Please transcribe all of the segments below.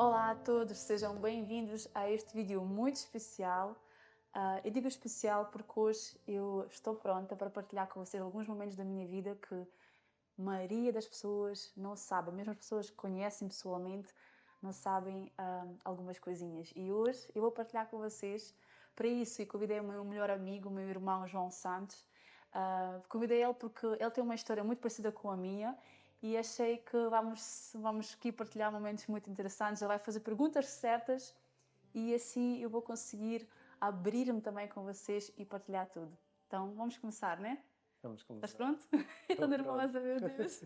Olá a todos, sejam bem-vindos a este vídeo muito especial. Eu digo especial porque hoje eu estou pronta para partilhar com vocês alguns momentos da minha vida que a maioria das pessoas não sabe, mesmo as pessoas que conhecem pessoalmente não sabem algumas coisinhas. E hoje eu vou partilhar com vocês. Para isso, eu convidei o meu melhor amigo, o meu irmão João Santos. Convidei ele porque ele tem uma história muito parecida com a minha e achei que vamos aqui partilhar momentos muito interessantes. Ele vai fazer perguntas certas e assim eu vou conseguir abrir-me também com vocês e partilhar tudo. Então vamos começar, né? Vamos Estás começar. pronto? Estou Estou pronto. nervosa, meu Deus.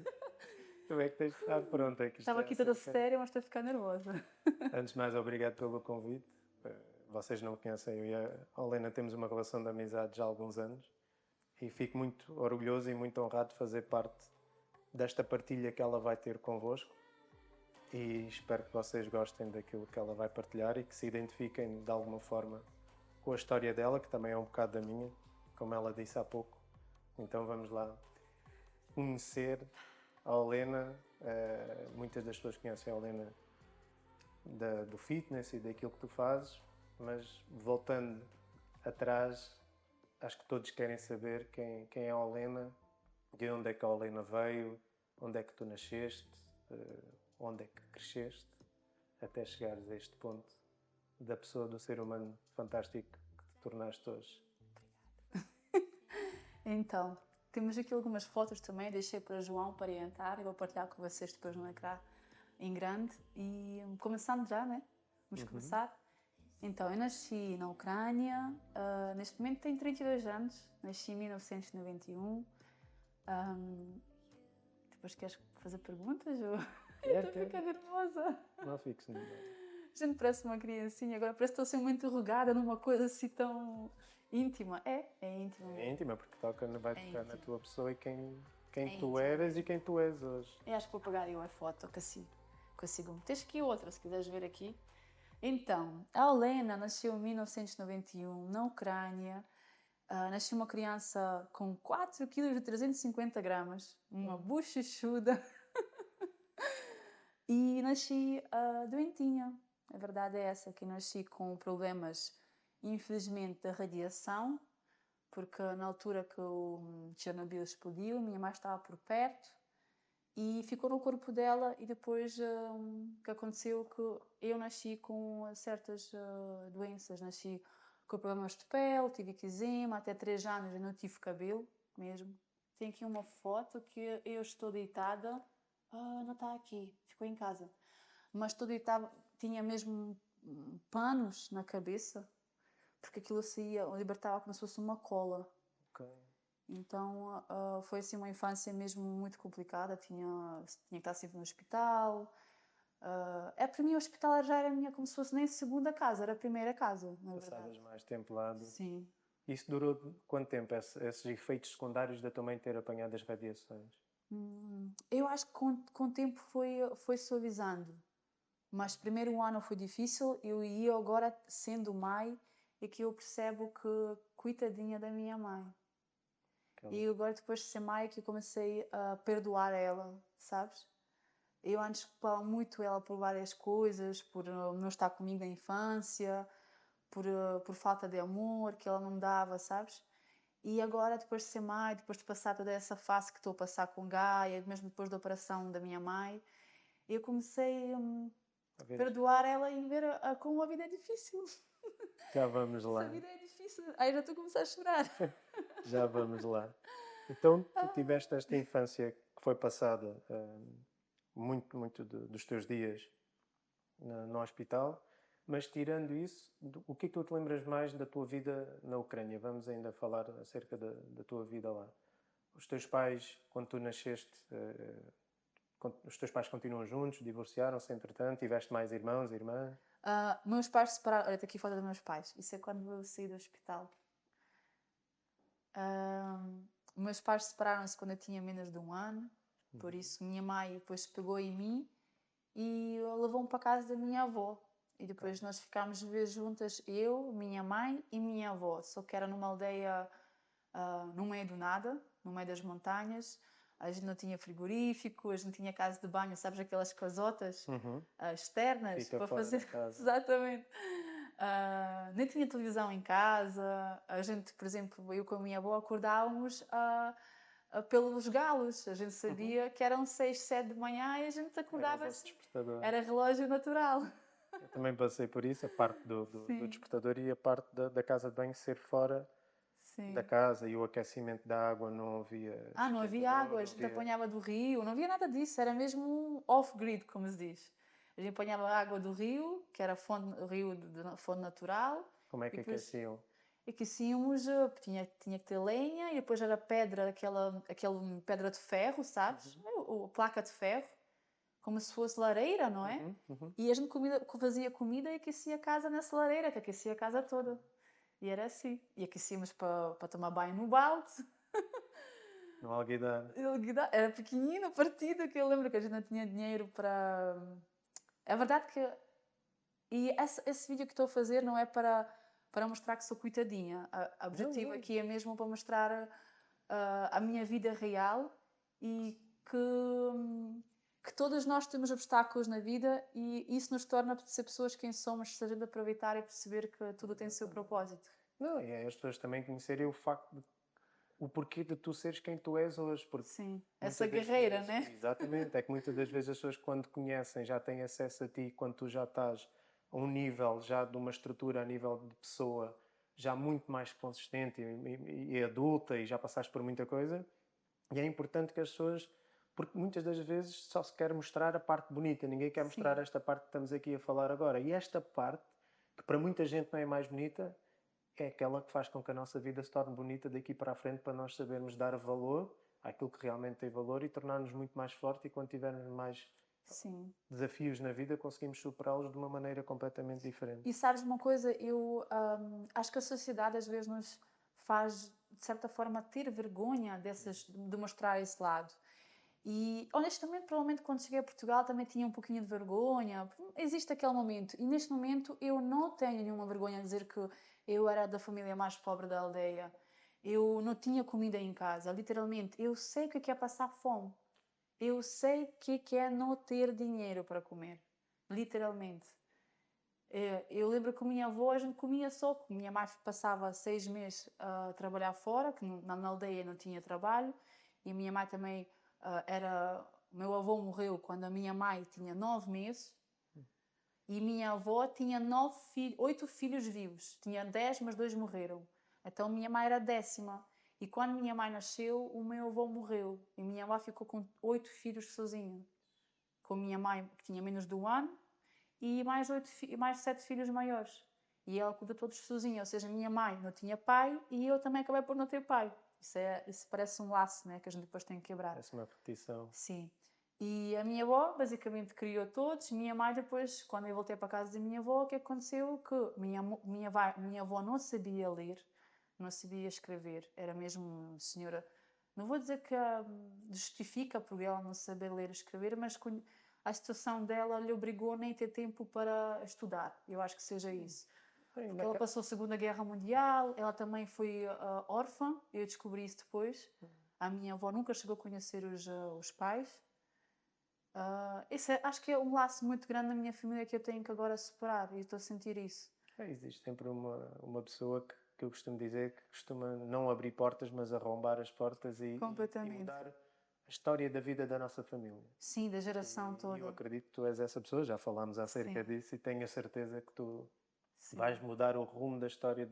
Tu é que tens de estar pronto, é que isto Estava é aqui toda acerca. séria, mas estou a ficar nervosa. Antes de mais, obrigado pelo convite. Vocês não me conhecem, eu e a Helena temos uma relação de amizade já há alguns anos e fico muito orgulhoso e muito honrado de fazer parte desta partilha que ela vai ter convosco e espero que vocês gostem daquilo que ela vai partilhar e que se identifiquem de alguma forma com a história dela, que também é um bocado da minha, como ela disse há pouco. Então vamos lá conhecer a Helena. Muitas das pessoas conhecem a Helena do fitness e daquilo que tu fazes, mas voltando atrás, acho que todos querem saber quem é a Helena, de onde é que a Helena veio, onde é que tu nasceste, onde é que cresceste, até chegares a este ponto da pessoa, do ser humano fantástico que te tornaste hoje. Então, temos aqui algumas fotos também, deixei para João para orientar e vou partilhar com vocês depois no ecrã em grande. E começando já, né? Vamos começar. Então, eu nasci na Ucrânia, neste momento tenho 32 anos, nasci em 1991. Depois queres fazer perguntas? Eu estou a ficar nervosa. Não fiques nervosa. A gente parece uma criancinha, agora parece que estou a ser muito interrogada numa coisa assim tão íntima. É íntima. É íntima, porque vai tocar na íntimo. tua pessoa e quem É tu íntimo eras e quem tu és hoje. Eu acho que vou pegar eu a foto que assim consigo. Tens aqui outra, se quiseres ver aqui. Então, a Helena nasceu em 1991 na Ucrânia. Nasceu uma criança com 4 kg e 350 gramas, uma bochechuda. E nasci doentinha. A verdade é essa, que nasci com problemas, infelizmente, da radiação, porque na altura que o Chernobyl explodiu, minha mãe estava por perto e ficou no corpo dela e depois que aconteceu que eu nasci com certas doenças. Nasci com problemas de pele, tive eczema, até 3 anos eu não tive cabelo mesmo. Tem aqui uma foto que eu estou deitada. Não está aqui, ficou em casa. Mas estou deitada, tinha mesmo panos na cabeça, porque aquilo saía, libertava como se fosse uma cola. Ok. Então foi assim uma infância mesmo muito complicada, tinha que estar sempre no hospital. Para mim o hospital já era minha como se fosse nem segunda casa, era a primeira casa, na Passavas verdade. mais tempo lá. Sim. Isso durou quanto tempo, esses efeitos secundários da tua mãe ter apanhado as radiações? Eu acho que com o tempo foi suavizando. Mas primeiro um ano foi difícil e eu agora, sendo mãe, é que eu percebo que coitadinha da minha mãe. E agora depois de ser mãe é que eu comecei a perdoar ela, sabes? Eu antes culpava muito ela por várias coisas, por não estar comigo na infância, por falta de amor que ela não me dava, sabes? E agora, depois de ser mãe, depois de passar toda essa fase que estou a passar com Gaia, mesmo depois da operação da minha mãe, eu comecei a perdoar ela e ver como a vida é difícil. Já vamos Essa lá. vida é difícil. Aí já estou a começar a chorar. Já vamos lá. Então, tu tiveste esta infância que foi passada muito dos teus dias no hospital, mas tirando isso, o que é que tu te lembras mais da tua vida na Ucrânia? Vamos ainda falar acerca da tua vida lá. Os teus pais, quando tu nasceste, os teus pais continuam juntos, divorciaram-se entretanto, tiveste mais irmãos, irmãs? Meus pais separaram. Olha, está aqui foto dos meus pais. Isso é quando eu saí do hospital. Meus pais separaram-se quando eu tinha menos de 1 ano. Por isso, minha mãe depois pegou em mim e levou-me para a casa da minha avó. E depois nós ficámos a viver juntas, eu, minha mãe e minha avó. Só que era numa aldeia no meio do nada, no meio das montanhas. A gente não tinha frigorífico, a gente não tinha casa de banho, sabes, aquelas casotas Uhum. externas Fica para fora fazer. da casa. Exatamente. Nem tinha televisão em casa. A gente, por exemplo, eu com a minha avó acordávamos pelos galos. A gente sabia que eram 6, 7 de manhã e a gente Era o acordava vosso assim. despertador. Era relógio natural. Eu também passei por isso, a parte do Sim, despertador e a parte da casa de banho ser fora da sim. casa e o aquecimento da água, não havia Não havia esquentador, água, a não gente havia... apanhava do rio, não havia nada disso, era mesmo um off-grid, como se diz. A gente apanhava a água do rio, que era fonte, rio de fonte natural, Como é e que depois aqueciam? aquecíamos, tinha que ter lenha, e depois era pedra, aquela pedra de ferro, sabes? Placa de ferro, como se fosse lareira, não é? Uhum, uhum. E a gente fazia comida e aquecia a casa nessa lareira, que aquecia a casa toda. E era assim. E aquecíamos para tomar banho no balde. No alguidar. Era pequenino, partido, que eu lembro que a gente não tinha dinheiro para... É verdade que... E esse vídeo que estou a fazer não é para mostrar que sou coitadinha. O Não, objetivo não. aqui é mesmo para mostrar a minha vida real e que todos nós temos obstáculos na vida e isso nos torna ser pessoas quem somos, se a gente aproveitar e perceber que tudo tem o seu propósito. Não, e é as pessoas também conhecerem o facto de o porquê de tu seres quem tu és hoje, porque Sim, essa muitas das guerreira, vezes, né? exatamente, é que muitas das vezes as pessoas quando te conhecem já têm acesso a ti, quando tu já estás a um nível, já de uma estrutura a nível de pessoa, já muito mais consistente e adulta e já passaste por muita coisa, e é importante que as pessoas, porque muitas das vezes só se quer mostrar a parte bonita, ninguém quer mostrar Sim, esta parte que estamos aqui a falar agora, e esta parte, que para muita gente não é mais bonita, é aquela que faz com que a nossa vida se torne bonita daqui para a frente para nós sabermos dar valor àquilo que realmente tem valor e tornar-nos muito mais fortes e quando tivermos mais sim. desafios na vida conseguimos superá-los de uma maneira completamente diferente. E sabes uma coisa, eu acho que a sociedade às vezes nos faz, de certa forma, ter vergonha de mostrar esse lado. E honestamente, provavelmente quando cheguei a Portugal também tinha um pouquinho de vergonha. Existe aquele momento. E neste momento eu não tenho nenhuma vergonha de dizer que eu era da família mais pobre da aldeia. Eu não tinha comida em casa, literalmente. Eu sei o que é passar fome. Eu sei o que é não ter dinheiro para comer. Literalmente. Eu lembro que a minha avó a gente comia só, que minha mãe passava 6 meses a trabalhar fora, que na aldeia não tinha trabalho, e a minha mãe também era. O meu avô morreu quando a minha mãe tinha 9 meses, e minha avó tinha 8 filhos vivos, tinha 10, mas 2 morreram. Então minha mãe era a 10ª. E quando minha mãe nasceu, o meu avô morreu, e minha avó ficou com 8 filhos sozinha. Com a minha mãe, que tinha menos de 1 ano, e mais 7 filhos maiores. E ela cuida todos sozinha, ou seja, a minha mãe não tinha pai e eu também acabei por não ter pai. Isso parece um laço, né, que a gente depois tem que quebrar. Essa é uma repetição. Sim. E a minha avó basicamente criou todos. Minha mãe depois, quando eu voltei para a casa da minha avó, o que aconteceu? Que minha avó não sabia ler, não sabia escrever. Era mesmo uma senhora... Não vou dizer que justifica por ela não saber ler e escrever, mas a situação dela lhe obrigou a nem ter tempo para estudar. Eu acho que seja isso. Bem, Porque ela passou a Segunda Guerra Mundial, ela também foi órfã, eu descobri isso depois. A minha avó nunca chegou a conhecer os pais. Acho que é um laço muito grande na minha família que eu tenho que agora superar e estou a sentir isso. existe sempre uma pessoa que eu costumo dizer que costuma não abrir portas, mas arrombar as portas e Completamente. mudar a história da vida da nossa família. Sim, da geração E eu toda. acredito que tu és essa pessoa, já falámos acerca Sim, disso e tenho a certeza que tu vais sim. mudar o rumo da história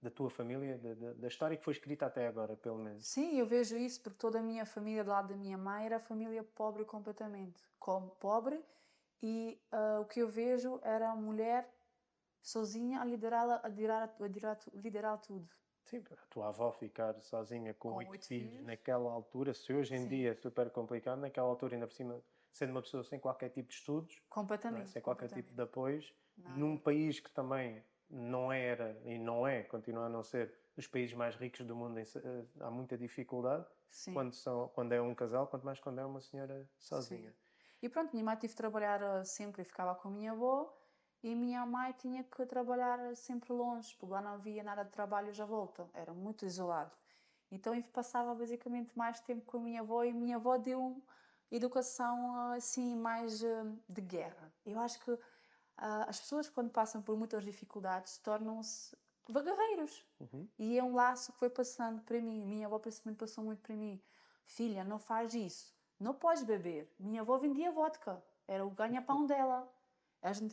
da tua família, da história que foi escrita até agora, pelo menos. Sim, eu vejo isso porque toda a minha família, do lado da minha mãe, era família pobre completamente. Como pobre. E o que eu vejo era a mulher sozinha a liderar tudo. Sim, a tua avó ficar sozinha com Com 8 oito filhos filhos? naquela altura, se hoje em Sim, dia é super complicado, naquela altura ainda por cima, sendo uma pessoa sem qualquer tipo de estudos, não é? completamente, Sem qualquer tipo de completamente. apoios, num Nada. país que também não era e não é, continua a não ser dos países mais ricos do mundo, há muita dificuldade Sim, quando é um casal, quanto mais quando é uma senhora sim. sozinha. E pronto, minha mãe teve de trabalhar sempre e ficava com a minha avó. E minha mãe tinha que trabalhar sempre longe, porque lá não havia nada de trabalho à volta. Era muito isolado. Então eu passava basicamente mais tempo com a minha avó e a minha avó deu educação assim mais de guerra. Eu acho que as pessoas quando passam por muitas dificuldades tornam-se guerreiros. Uhum. E é um laço que foi passando para mim. Minha avó principalmente passou muito para mim. Filha, não faz isso. Não podes beber. Minha avó vendia vodka. Era o ganha-pão dela.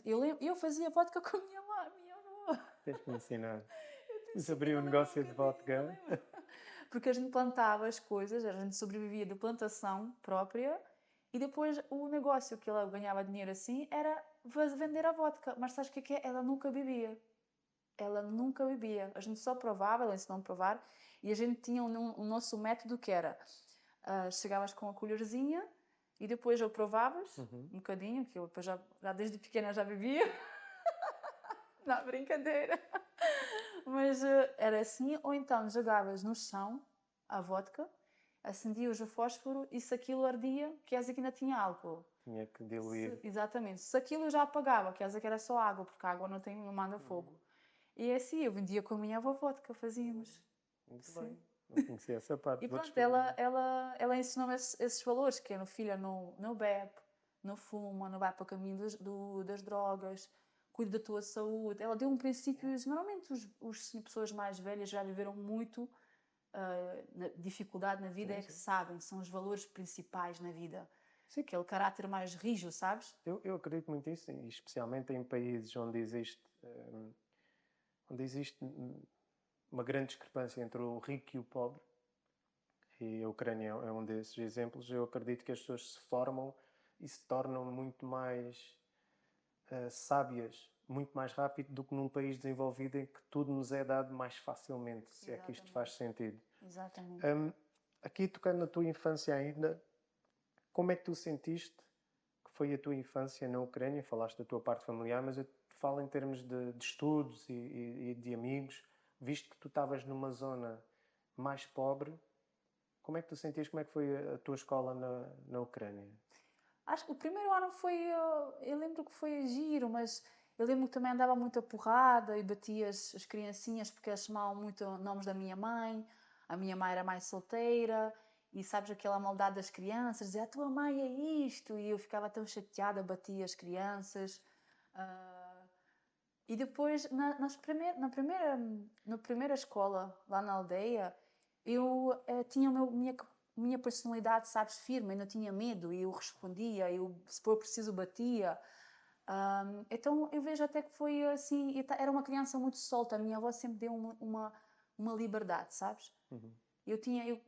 Eu fazia vodka com a minha avó. Tens que me ensinar. Isso Sim, abriu um eu lembro um negócio de bocadinho, eu vodka. lembro. Porque a gente plantava as coisas, a gente sobrevivia de plantação própria e depois o negócio que ela ganhava dinheiro assim era vender a vodka. Mas sabes o que é? Ela nunca bebia. Ela nunca bebia. A gente só provava, ela ensinou-me a provar e a gente tinha o nosso método que era chegavas com a colherzinha e depois eu provavas Uhum. um bocadinho, que eu depois já desde pequena já bebia. Não, brincadeira. Mas era assim, ou então jogavas no chão a vodka, acendias o fósforo e se aquilo ardia, quer dizer que ainda tinha álcool. Tinha que diluir. Exatamente. Se aquilo já apagava, quer dizer que era só água, porque a água não manda fogo. E assim, eu vendia com a minha avó vodka, fazíamos. Muito Sim. bem. Não conhecia essa parte. E Vou pronto, descobrir. ela ensinou-me esses valores, que é no filha, não bebe, não fuma, não vai para o caminho das drogas, cuida da tua saúde. Ela deu-me princípios, normalmente as pessoas mais velhas já viveram muito dificuldade na vida, Sim, é que sim. sabem, são os valores principais na vida. Sim. Aquele caráter mais rijo, sabes? Eu acredito muito nisso, e especialmente em países onde existe uma grande discrepância entre o rico e o pobre, e a Ucrânia é um desses exemplos. Eu acredito que as pessoas se formam e se tornam muito mais sábias, muito mais rápido do que num país desenvolvido em que tudo nos é dado mais facilmente, se é que isto faz sentido. Exatamente. Aqui, tocando na tua infância ainda, como é que tu sentiste que foi a tua infância na Ucrânia? Falaste da tua parte familiar, mas eu falo em termos de estudos e de amigos, visto que tu estavas numa zona mais pobre. Como é que tu sentias? Como é que foi a tua escola na Ucrânia? Acho que o primeiro ano foi. Eu lembro que foi giro, mas eu lembro que também andava muita porrada e batia as criancinhas porque elas chamavam muito nomes da minha mãe. A minha mãe era mais solteira e sabes aquela maldade das crianças, dizia a tua mãe é isto e eu ficava tão chateada, batia as crianças. Ah, e depois, na primeira escola, lá na aldeia, eu tinha minha personalidade, sabes, firme, eu não tinha medo, e eu respondia, eu, se for preciso, batia. Então eu vejo até que foi assim, era uma criança muito solta, a minha avó sempre deu uma liberdade, sabes? Uhum. Eu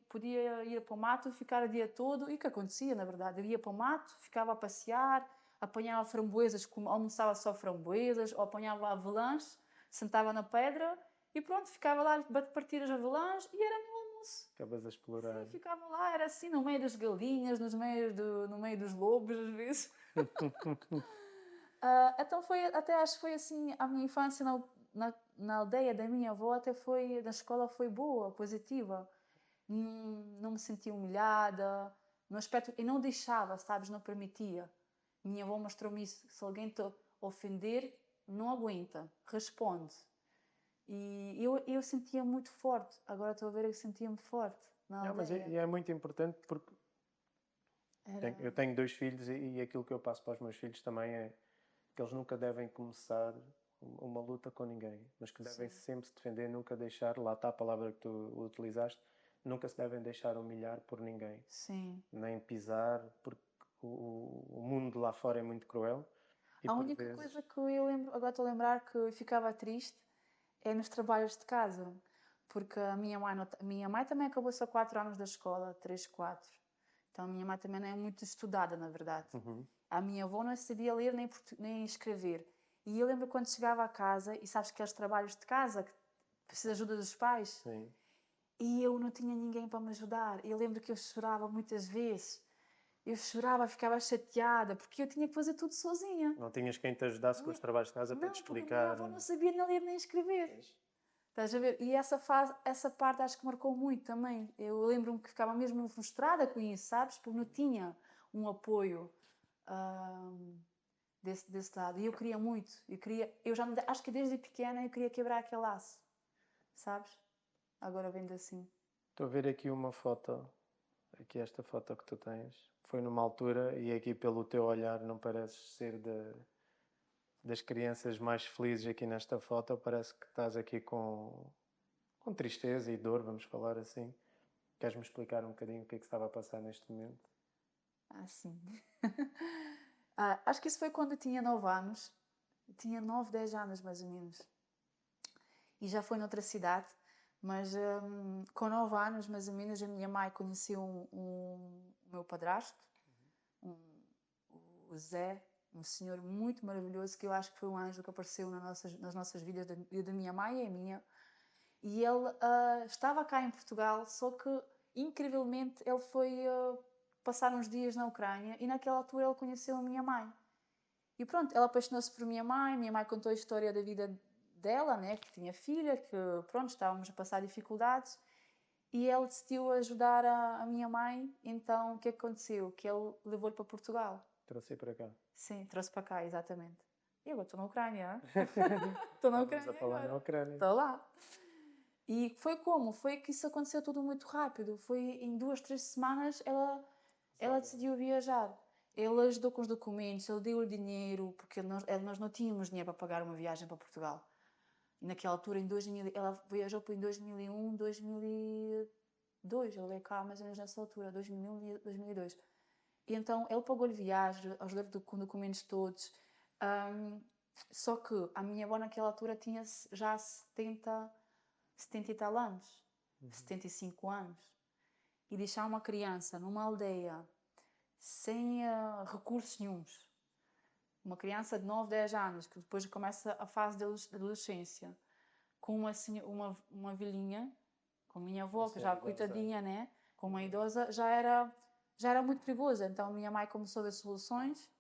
podia ir para o mato, ficar o dia todo, e o que acontecia, na verdade? Eu ia para o mato, ficava a passear, apanhava framboesas, almoçava só framboesas, ou apanhava avelãs, sentava na pedra e pronto, ficava lá a partir as avelãs e era meu almoço. Acabas a explorar. Sim, ficava lá, era assim, no meio das galinhas, no meio dos lobos, às vezes. Então até acho que foi assim, a minha infância na aldeia da minha avó, até foi, na escola foi boa, positiva. Não me sentia humilhada, no aspecto, e não deixava, sabes, não permitia. Minha avó mostrou-me isso, se alguém te ofender, não aguenta, responde. E eu sentia muito forte, agora estou a ver que sentia-me forte na Não, mas aldeia. é muito importante porque Era... eu tenho dois filhos e aquilo que eu passo para os meus filhos também é que eles nunca devem começar uma luta com ninguém, mas que devem Sim. sempre se defender, nunca deixar, lá está a palavra que tu utilizaste, nunca se devem deixar humilhar por ninguém, Sim. nem pisar, porque o mundo lá fora é muito cruel e A por única vezes. coisa que eu lembro, agora estou a lembrar que eu ficava triste é nos trabalhos de casa, porque a minha mãe, a minha mãe também acabou só 4 anos da escola, 3 4. Então a minha mãe também não é muito estudada, na verdade. Uhum. A minha avó não sabia ler nem escrever. E eu lembro quando chegava a casa, e sabes aqueles trabalhos de casa que precisa de ajuda dos pais, Sim. e eu não tinha ninguém para me ajudar. Eu lembro que eu chorava muitas vezes. Eu chorava, ficava chateada, porque eu tinha que fazer tudo sozinha. Não tinhas quem te ajudasse com os trabalhos de casa para te Não, porque a minha explicar. avó não sabia nem ler nem escrever. Estás a ver? E essa parte acho que marcou muito também. Eu lembro-me que ficava mesmo frustrada com isso, sabes? Porque não tinha um apoio desse lado. E eu queria muito. Acho que desde pequena eu queria quebrar aquele laço, sabes? Agora vendo assim. Estou a ver aqui uma foto, aqui esta foto que tu tens. Foi numa altura, e aqui pelo teu olhar não pareces ser das crianças mais felizes aqui nesta foto. Parece que estás aqui com tristeza e dor, vamos falar assim. Queres-me explicar um bocadinho o que é que estava a passar neste momento? Sim. Acho que isso foi quando eu tinha 9 anos. Tinha 9, 10 anos mais ou menos. E já foi noutra cidade. Mas com 9 anos mais ou menos a minha mãe conheceu o meu padrasto, um, o Zé, um senhor muito maravilhoso que eu acho que foi um anjo que apareceu nas nossas vidas, da minha mãe e a minha. E ele estava cá em Portugal, só que incrivelmente ele foi passar uns dias na Ucrânia e naquela altura ele conheceu a minha mãe. E pronto, ela apaixonou-se por minha mãe contou a história da vida dela, né, que tinha filha, que pronto, estávamos a passar dificuldades e ele decidiu ajudar a minha mãe, então o que aconteceu? Que ele levou-lhe para Portugal. Trouxe para cá. Sim, trouxe para cá, exatamente. E agora estou na Ucrânia. Estou na Ucrânia Estamos a falar agora. na Ucrânia. Estou lá. E foi como? Foi que isso aconteceu tudo muito rápido. Foi em 2, 3 semanas ela decidiu viajar. Ele ajudou com os documentos, ele deu o dinheiro, porque nós não tínhamos dinheiro para pagar uma viagem para Portugal. E naquela altura, ela viajou para em 2001, 2002, ele veio cá mais ou menos nessa altura, 2001 e 2002. E então ele pagou-lhe viagem, ajudou-lhe com documentos todos. Só que a minha avó naquela altura tinha já 70 e tal anos, 75 anos. E deixar uma criança numa aldeia sem recursos nenhuns, uma criança de 9, 10 anos, que depois começa a fase de adolescência, com uma velhinha, com a minha avó, que já coitadinha, né? Com uma idosa, já era muito perigoso. Então a minha mãe começou a ver soluções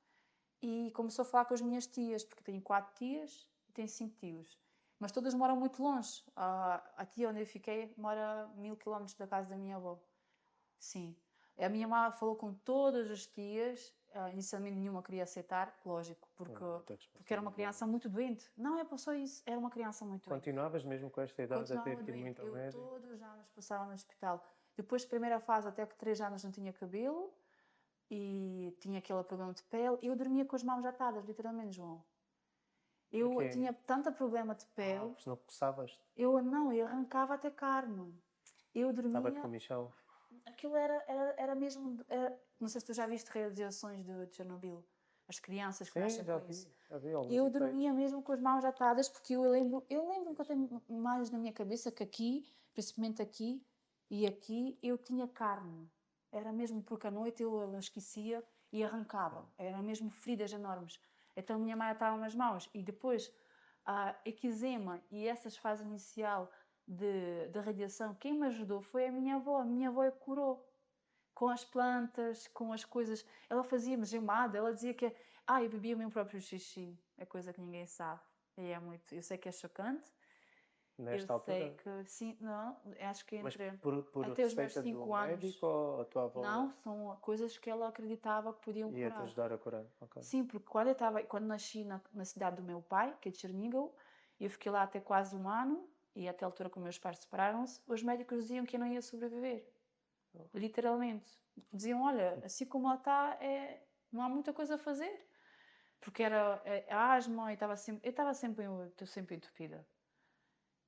e começou a falar com as minhas tias, porque tenho 4 tias e tenho 5 tios. Mas todas moram muito longe. A tia onde eu fiquei mora 1000 km da casa da minha avó. Sim. A minha mãe falou com todas as tias. Inicialmente nenhuma queria aceitar, lógico, porque era uma criança muito doente. Não é só isso, era uma criança muito doente. Continuavas mesmo com esta idade a ter que ir muito ao médico? Todos os anos passava no hospital. Depois da primeira fase, até que 3 anos não tinha cabelo e tinha aquele problema de pele. Eu dormia com as mãos atadas, literalmente, João. Eu tinha tanto problema de pele. Porque não coçavas? Eu arrancava até carne. Eu dormia. Estava de comichão. Aquilo era mesmo. Não sei se tu já viste radiações de Chernobyl. As crianças que nascem com isso. Já vi alguns Eu efeitos. dormia mesmo com as mãos atadas, porque eu lembro que eu tenho imagens na minha cabeça que aqui, principalmente aqui e aqui, eu tinha carne. Era mesmo porque à noite eu esquecia e arrancava. Eram mesmo feridas enormes. Então a minha mãe atava nas mãos. E depois a eczema e essas fases inicial de radiação, quem me ajudou foi a minha avó. A minha avó curou com as plantas, com as coisas. Ela fazia-me gemada, ela dizia que eu bebia o meu próprio xixi. É coisa que ninguém sabe. E é muito. Eu sei que é chocante. Nesta altura? Sei que sim, não, acho que Mas entre por até os meus receita 5 do anos. médico ou a tua avó? Não, são coisas que ela acreditava que podiam curar. Ia-te ajudar a curar? Okay. Sim, porque quando nasci na cidade do meu pai, que é de Chernigovo, eu fiquei lá até quase 1 ano e até a altura que meus pais separaram-se, os médicos diziam que eu não ia sobreviver. Literalmente. Diziam, olha, assim como ela está, não há muita coisa a fazer. Porque era a asma e eu estava sempre entupida.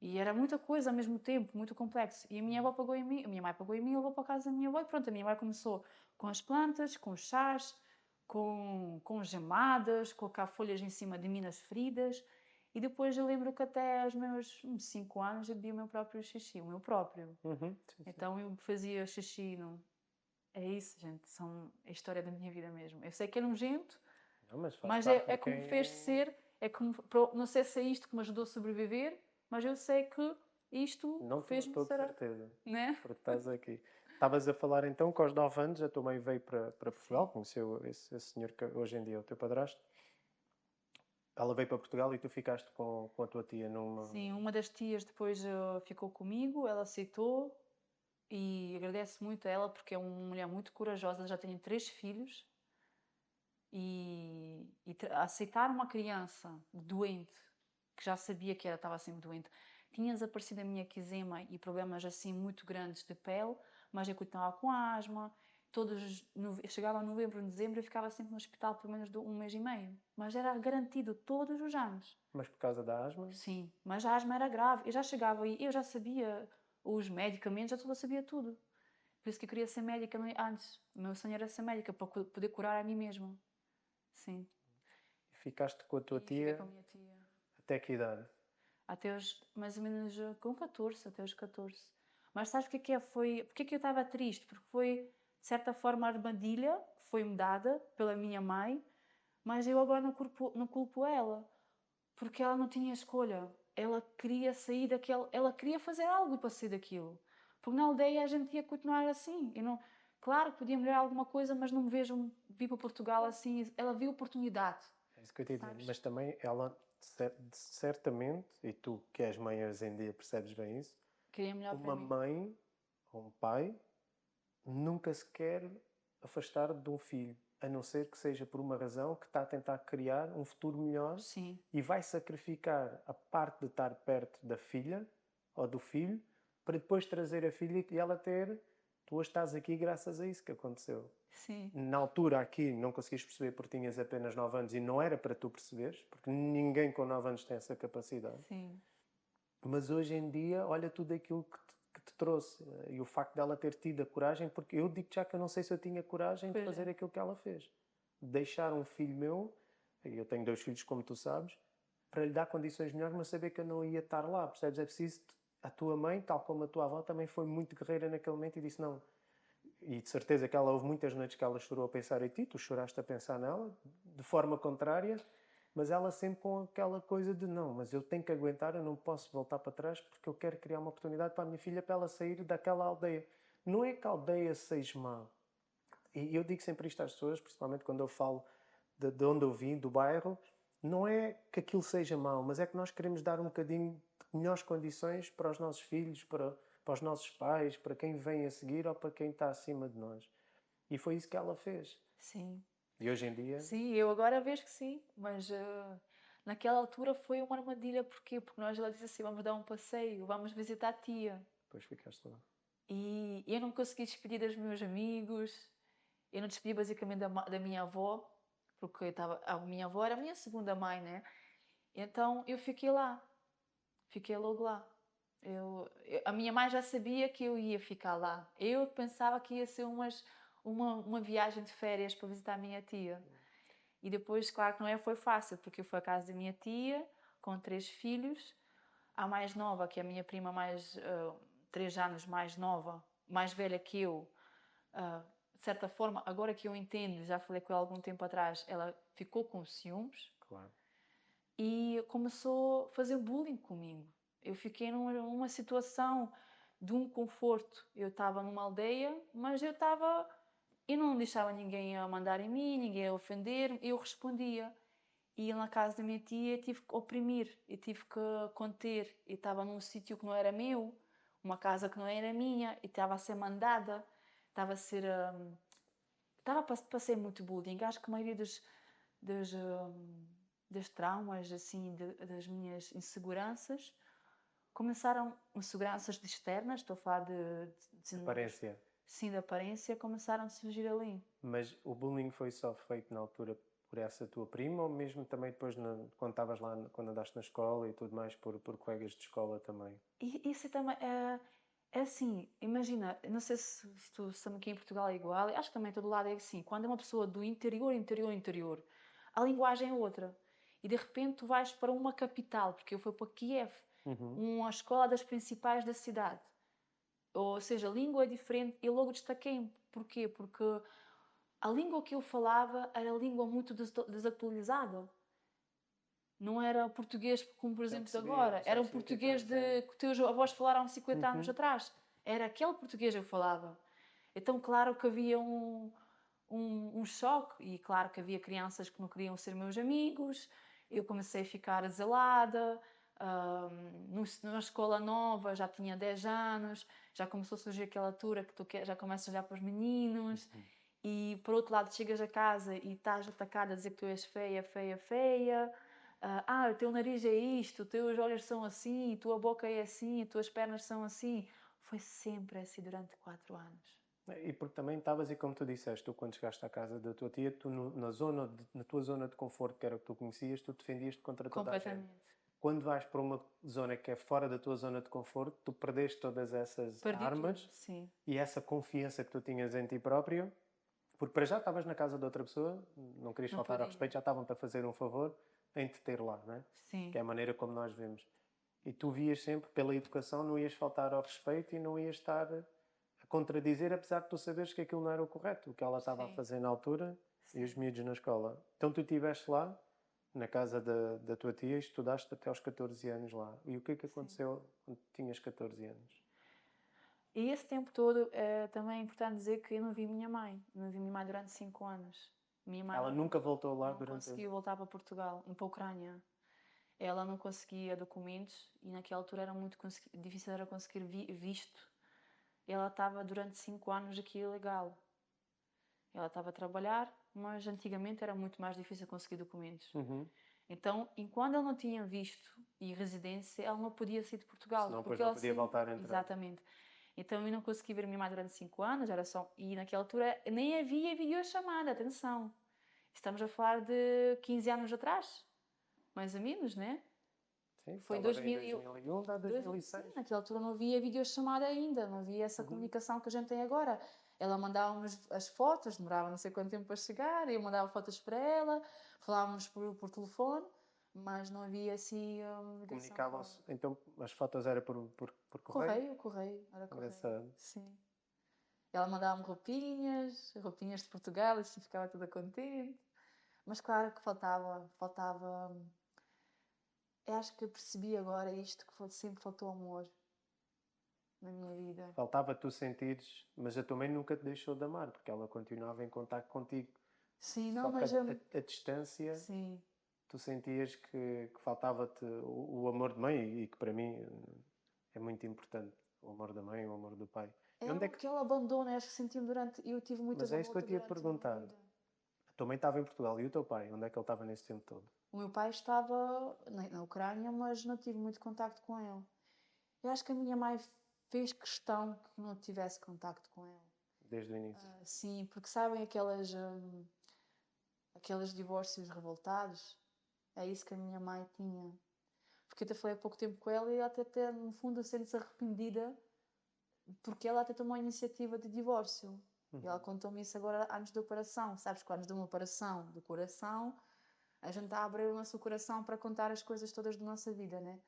E era muita coisa ao mesmo tempo, muito complexo. E a minha mãe pegou em mim, levou para a casa da minha avó e pronto, a minha mãe começou com as plantas, com os chás, com gemadas, colocar folhas em cima de mim nas feridas. E depois eu lembro que até aos meus 5 anos eu bebia o meu próprio xixi, o meu próprio. Sim. Então eu fazia xixi. Não... É isso, gente. É a história da minha vida mesmo. Eu sei que é nojento, mas é como me fez ser. Não sei se é isto que me ajudou a sobreviver, mas eu sei que isto fez-me ser... Não tenho certeza, né? porque estás aqui. Estavas a falar então que aos 9 anos a tua mãe veio para Portugal, conheceu esse senhor que hoje em dia é o teu padrasto. Ela veio para Portugal e tu ficaste com a tua tia numa... Sim, uma das tias depois ficou comigo, ela aceitou e agradeço muito a ela porque é uma mulher muito corajosa, já tem 3 filhos e aceitar uma criança doente, que já sabia que ela estava sempre doente. tinha desaparecido a minha eczema e problemas assim muito grandes de pele, mas eu continuava com asma. Eu chegava a novembro, dezembro e ficava sempre no hospital pelo menos de 1 mês e meio. Mas era garantido todos os anos. Mas por causa da asma? Sim, mas a asma era grave. Eu já chegava aí, eu já sabia os medicamentos, já tudo sabia tudo. Por isso que eu queria ser médica antes. O meu sonho era ser médica, para poder curar a mim mesma. Sim. E ficaste com a tua Fiquei tia com a minha tia. até que idade? Até os, mais ou menos com 14, até os 14. Mas sabes o que é? Porque é que eu estava triste? Porque foi, de certa forma, a armadilha que foi-me dada pela minha mãe, mas eu agora não culpo ela, porque ela não tinha escolha. Ela queria sair daquele... Ela queria fazer algo para sair daquilo. Porque na aldeia a gente ia continuar assim. Eu não, claro que podia melhorar alguma coisa, mas não me vejo vir para Portugal assim. Ela viu oportunidade. É isso que eu te digo. Sabes? Mas também ela, certamente, e tu que és mãe hoje em dia percebes bem isso, Queria melhor para uma mim. mãe ou um pai nunca se quer afastar de um filho, a não ser que seja por uma razão que está a tentar criar um futuro melhor Sim. e vai sacrificar a parte de estar perto da filha ou do filho para depois trazer a filha e ela ter. Tu hoje estás aqui graças a isso que aconteceu. Sim. Na altura aqui não conseguias perceber porque tinhas apenas 9 anos e não era para tu perceberes, porque ninguém com 9 anos tem essa capacidade. Sim. Mas hoje em dia, olha tudo aquilo que te trouxe. E o facto dela ter tido a coragem, porque eu digo já que eu não sei se eu tinha coragem de fazer aquilo que ela fez. Deixar um filho meu, e eu tenho 2 filhos como tu sabes, para lhe dar condições melhores, mas saber que eu não ia estar lá, percebes? É preciso, a tua mãe, tal como a tua avó, também foi muito guerreira naquele momento e disse não. E de certeza que ela houve muitas noites que ela chorou a pensar em ti, tu choraste a pensar nela, de forma contrária, mas ela sempre com aquela coisa de não, mas eu tenho que aguentar, eu não posso voltar para trás porque eu quero criar uma oportunidade para a minha filha para ela sair daquela aldeia. Não é que a aldeia seja má. E eu digo sempre isto às pessoas, principalmente quando eu falo de onde eu vim, do bairro, não é que aquilo seja mau, mas é que nós queremos dar um bocadinho de melhores condições para os nossos filhos, para os nossos pais, para quem vem a seguir ou para quem está acima de nós. E foi isso que ela fez. Sim. E hoje em dia... Sim, eu agora vejo que sim, mas naquela altura foi uma armadilha. Porquê? Porque ela disse assim, vamos dar um passeio, vamos visitar a tia. Depois ficaste lá. E eu não consegui despedir dos meus amigos, eu não despedi basicamente da minha avó, porque a minha avó era a minha segunda mãe, né? Então eu fiquei lá, fiquei logo lá. A minha mãe já sabia que eu ia ficar lá. Eu pensava que ia ser uma viagem de férias para visitar a minha tia. E depois, claro que não foi fácil, porque eu fui à casa da minha tia, com 3 filhos. A mais nova, que é a minha prima 3 anos mais nova, mais velha que eu, de certa forma, agora que eu entendo, já falei com ela há algum tempo atrás, ela ficou com ciúmes. Claro. E começou a fazer bullying comigo. Eu fiquei numa situação de um conforto. Eu estava numa aldeia, mas eu não deixava ninguém a mandar em mim, ninguém a ofender, eu respondia. E na casa da minha tia tive que oprimir, eu tive que conter. Eu estava num sítio que não era meu, uma casa que não era minha, e estava a ser mandada, estava a ser... estava a ser muito bullying. Acho que a maioria dos, dos traumas, assim, das minhas inseguranças, começaram... Inseguranças externas, estou a falar de Aparência. sim, de aparência, começaram a surgir ali. Mas o bullying foi só feito na altura por essa tua prima ou mesmo também depois quando estavas lá, quando andaste na escola e tudo mais, por colegas de escola também? E isso também é assim, imagina, não sei se tu estamos aqui em Portugal é igual, acho que também em todo lado é assim, quando é uma pessoa do interior, a linguagem é outra. E de repente tu vais para uma capital, porque eu fui para Kiev, uma escola das principais da cidade. Ou seja, a língua é diferente e logo destaquei-me. Porquê? Porque a língua que eu falava era língua muito desatualizada. Não era português como, por exemplo, de agora. Era o português que teus avós falaram 50 anos atrás. Era aquele português que eu falava. Então, claro que havia um choque. E claro que havia crianças que não queriam ser meus amigos. Eu comecei a ficar zelada. Numa escola nova, já tinha 10 anos. Já começou a surgir aquela altura que tu já começas a olhar para os meninos. E, por outro lado, chegas a casa e estás atacada a dizer que tu és feia, feia, feia. o teu nariz é isto, os teus olhos são assim, a tua boca é assim, as tuas pernas são assim. Foi sempre assim durante 4 anos. E porque também estavas, e como tu disseste, tu quando chegaste à casa da tua tia, tu na tua zona de conforto, que era o que tu conhecias, tu defendias-te contra toda a gente. Completamente. Quando vais para uma zona que é fora da tua zona de conforto, tu perdeste todas essas Perdi tudo, armas sim. e essa confiança que tu tinhas em ti próprio, porque para já estavas na casa de outra pessoa, não querias Não faltar ao podia. respeito, já estavam-te a fazer um favor em te ter lá, não é? Sim, Que é a maneira como nós vemos. E tu vias sempre, pela educação, não ias faltar ao respeito e não ias estar a contradizer, apesar de tu saberes que aquilo não era o correto, o que ela estava a sim, fazer na altura e os sim, miúdos na escola. Então tu estiveste lá, na casa da tua tia, e estudaste até aos 14 anos lá. E o que é que sim. aconteceu quando tinhas 14 anos? E esse tempo todo, também é importante dizer que eu não vi minha mãe. Não vi minha mãe durante 5 anos. Minha mãe Ela nunca voltou lá não durante... conseguiu voltar para Portugal, para a Ucrânia. Ela não conseguia documentos e naquela altura era muito difícil era conseguir visto. Ela estava durante 5 anos aqui ilegal. Ela estava a trabalhar, mas antigamente era muito mais difícil conseguir documentos. Uhum. Então, enquanto ela não tinha visto e residência, ela não podia sair de Portugal. Senão depois Porque não ela podia saiu. voltar a entrar. Exatamente. Então eu não consegui ver a minha mãe durante 5 anos, era só. E naquela altura nem havia videochamada, atenção. Estamos a falar de 15 anos atrás, mais ou menos, né? Sim, Foi porque ela veio em 2000, 2001, dá sim, 2006. naquela altura não havia videochamada ainda, não havia essa Uhum. comunicação que a gente tem agora. Ela mandava-me as fotos, demorava não sei quanto tempo para chegar, eu mandava fotos para ela, falávamos por telefone, mas não havia assim ligação com ela. Comunicavam-se, então as fotos eram por correio? Correio, era correio, Engraçado. sim. Ela mandava-me roupinhas de Portugal, assim ficava toda contente. Mas claro que faltava. Eu acho que eu percebi agora isto, que sempre faltou amor na minha vida. Faltava tu sentires, mas a tua mãe nunca te deixou de amar, porque ela continuava em contato contigo. Sim, não, Só que mas. a distância, Sim. tu sentias que faltava-te o amor de mãe, e que para mim é muito importante. O amor da mãe, o amor do pai. E É onde é que... aquele abandono, acho que senti-me durante. Eu tive muita Mas é isso que eu revolta te ia durante a minha perguntar. vida. A tua mãe estava em Portugal, e o teu pai? Onde é que ele estava nesse tempo todo? O meu pai estava na Ucrânia, mas não tive muito contacto com ele. Eu acho que a minha mãe fez questão que não tivesse contacto com ele. Desde o início. Sim, porque sabem aqueles divórcios revoltados? É isso que a minha mãe tinha. Porque eu até falei há pouco tempo com ela e ela até no fundo sente-se arrependida porque ela até tomou a iniciativa de divórcio. E ela contou-me isso agora antes da operação. Sabes que antes de uma operação do coração, a gente abre o nosso coração para contar as coisas todas da nossa vida, né?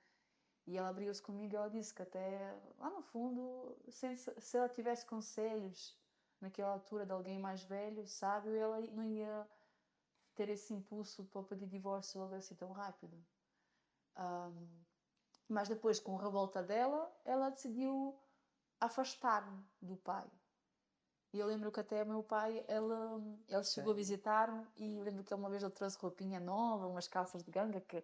E ela abriu-se comigo e ela disse que até, lá no fundo, se ela tivesse conselhos naquela altura de alguém mais velho, sábio, ela não ia ter esse impulso para pedir divórcio logo assim tão rápido. Mas depois, com a revolta dela, ela decidiu afastar-me do pai. E eu lembro que até o meu pai, ele chegou a visitar-me e lembro que uma vez ele trouxe roupinha nova, umas calças de ganga, que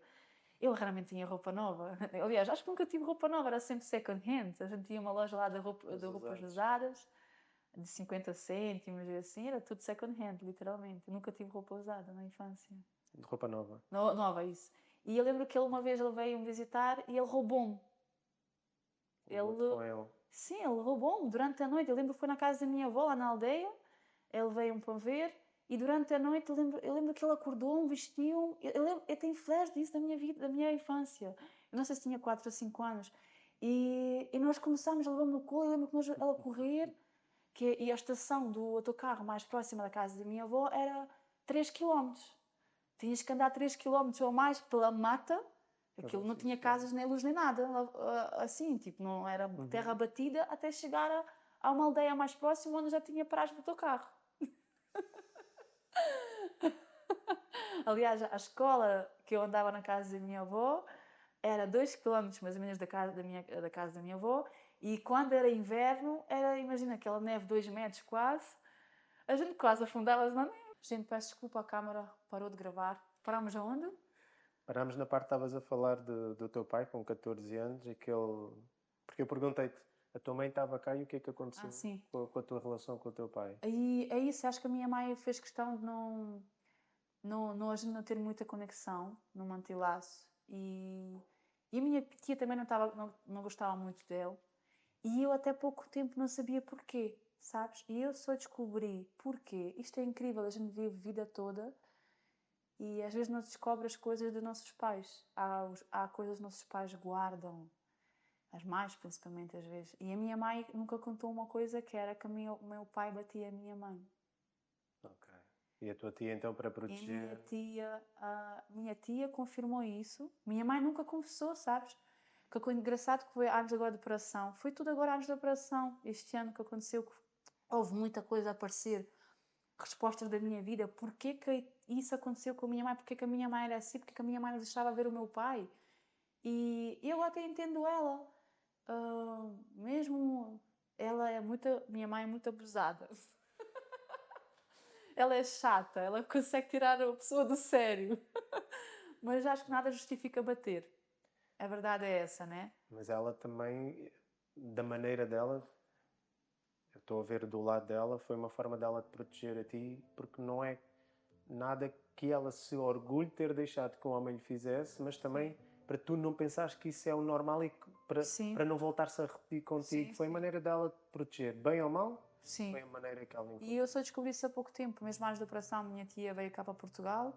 eu raramente tinha roupa nova. Aliás, acho que nunca tive roupa nova, era sempre second hand. A gente tinha uma loja lá de roupas usadas, de 50 cêntimos e assim, era tudo second hand, literalmente. Eu nunca tive roupa usada na infância. De roupa nova. Nova, isso. E eu lembro que ele uma vez ele veio-me visitar e ele roubou-me. Levou-te Ele, com ele. sim, ele roubou-me durante a noite. Eu lembro que foi na casa da minha avó, lá na aldeia. Ele veio-me para ver e durante a noite eu lembro que ele acordou-me, vestiu-me. Eu tenho flash disso da minha vida, da minha infância. Eu não sei se tinha 4 ou 5 anos. E nós começámos a levar-me no colo. Eu lembro que nós, ela correr. E a estação do autocarro mais próxima da casa da minha avó era 3 quilómetros. Tinhas que andar 3 quilómetros ou mais pela mata. Aquilo não tinha casas, nem luz, nem nada. Assim, tipo, não era terra batida até chegar a uma aldeia mais próxima onde já tinha paragem do autocarro. Aliás, a escola que eu andava na casa da minha avó era 2 quilómetros mais ou menos da casa da minha avó. E quando era inverno, imagina, aquela neve 2 metros quase. A gente quase afundava-se na neve. Gente, peço desculpa, a câmara parou de gravar. Parámos aonde? Parámos na parte que estavas a falar do teu pai com 14 anos e que ele... Porque eu perguntei-te, a tua mãe estava cá e o que é que aconteceu Sim. com a tua relação com o teu pai? Aí é isso, acho que a minha mãe fez questão de não... a gente não ter muita conexão, não manter laço. E a minha tia também não gostava muito dele. E eu até pouco tempo não sabia porquê, sabes? E eu só descobri porquê. Isto é incrível, a gente vive a vida toda e às vezes não se descobre as coisas dos nossos pais. Há coisas que os nossos pais guardam, as mães principalmente às vezes. E a minha mãe nunca contou uma coisa que era que o meu pai batia a minha mãe. Ok. E a tua tia, então, para E proteger... a minha tia confirmou isso. Minha mãe nunca confessou, sabes? Que coisa engraçado que foi anos agora de operação. Foi tudo agora anos de operação. Este ano que aconteceu, que houve muita coisa a aparecer. Respostas da minha vida. Porquê que isso aconteceu com a minha mãe? Porquê que a minha mãe era assim? Porquê que a minha mãe não deixava ver o meu pai? E eu até entendo ela. Mesmo ela é muito... Minha mãe é muito abusada. Ela é chata, ela consegue tirar a pessoa do sério. Mas acho que nada justifica bater. A verdade é essa, né? Mas ela também, da maneira dela, eu estou a ver do lado dela, foi uma forma dela te proteger a ti, porque não é nada que ela se orgulhe de ter deixado que um homem lhe fizesse, mas também para tu não pensares que isso é o normal e para não voltar-se a repetir contigo. Sim, Foi a sim. maneira dela te proteger, bem ou mal, Sim. foi a maneira que ela E encontrou. eu só descobri isso há pouco tempo. Mesmo antes da operação, minha tia veio cá para Portugal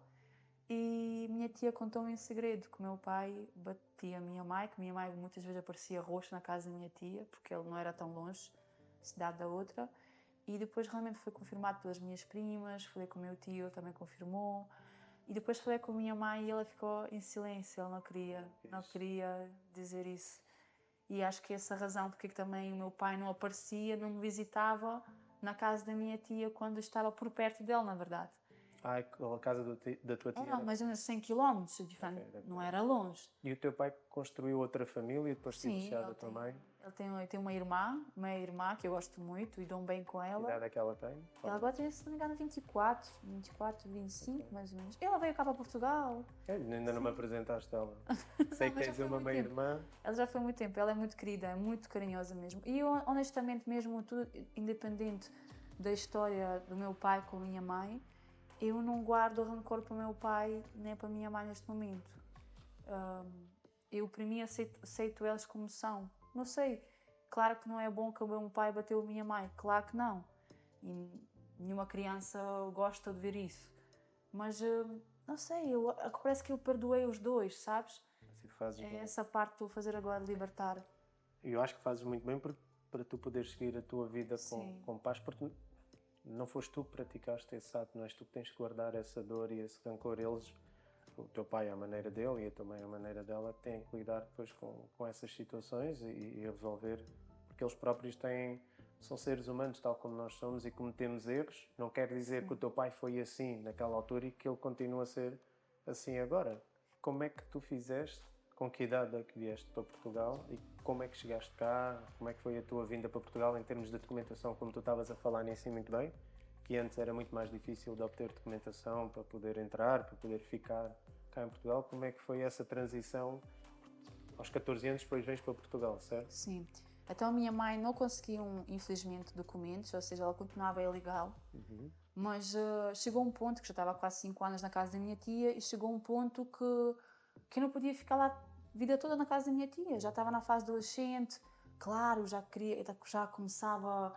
e minha tia contou-me em segredo que o meu pai batia a minha mãe, que a minha mãe muitas vezes aparecia roxo na casa da minha tia, porque ele não era tão longe, cidade da outra. E depois realmente foi confirmado pelas minhas primas, falei com o meu tio, ele também confirmou. E depois falei com a minha mãe e ela ficou em silêncio, ela não queria dizer isso. E acho que essa razão porque também o meu pai não aparecia, não me visitava na casa da minha tia quando estava por perto dele, na verdade. Ah, a casa da tua tia Era era... mais ou menos 100 quilómetros, Ok, não era longe. E o teu pai construiu outra família depois de se Sim, divorciar da tua mãe? ele tem uma irmã que eu gosto muito e dou bem com Que ela. idade é que ela tem? Ela agora tem, se não me engano, 24, 25, Ok. mais ou menos. Ela veio cá para Portugal. Ainda não me apresentaste ela. Sei que Mas já tens foi uma muito tempo. meia-irmã. Ela já foi muito tempo, ela é muito querida, é muito carinhosa mesmo. E eu, honestamente, mesmo tudo independente da história do meu pai com a minha mãe, eu não guardo rancor para o meu pai nem para a minha mãe neste momento. Eu, para mim, aceito eles como são. Não sei, claro que não é bom que o meu pai bateu a minha mãe, claro que não. E nenhuma criança gosta de ver isso. Mas, não sei, parece que eu perdoei os dois, sabes? Assim fazes É bem. essa parte que estou a fazer agora, de libertar. Eu acho que fazes muito bem para tu poderes seguir a tua vida Sim. com paz, porque não foste tu que praticaste esse ato, não és tu que tens que guardar essa dor e esse rancor. Eles, o teu pai é a maneira dele e a tua mãe é a maneira dela, que têm que lidar depois com essas situações e resolver, porque eles próprios são seres humanos, tal como nós somos, e cometemos erros. Não quer dizer que o teu pai foi assim naquela altura e que ele continua a ser assim agora. Como é que tu fizeste? Com que idade é que vieste para Portugal e como é que chegaste cá? Como é que foi a tua vinda para Portugal em termos de documentação, como tu estavas a falar nisso muito bem, que antes era muito mais difícil de obter documentação para poder entrar, para poder ficar cá em Portugal. Como é que foi essa transição? Aos 14 anos depois vens para Portugal, certo? Sim. Então a minha mãe não conseguiu, infelizmente, documentos, ou seja, ela continuava ilegal. Mas chegou um ponto, que já estava há quase 5 anos na casa da minha tia, e chegou um ponto que eu não podia ficar lá a vida toda na casa da minha tia. Já estava na fase adolescente, claro, já começava...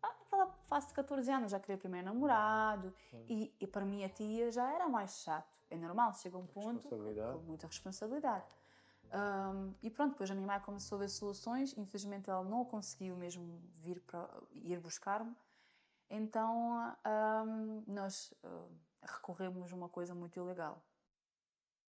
Aquela fase de 14 anos, já queria primeiro namorado, e para a minha tia já era mais chato. É normal, chega um ponto com muita responsabilidade. E pronto, depois a minha mãe começou a ver soluções, infelizmente ela não conseguiu mesmo ir buscar-me, então nós recorremos a uma coisa muito ilegal.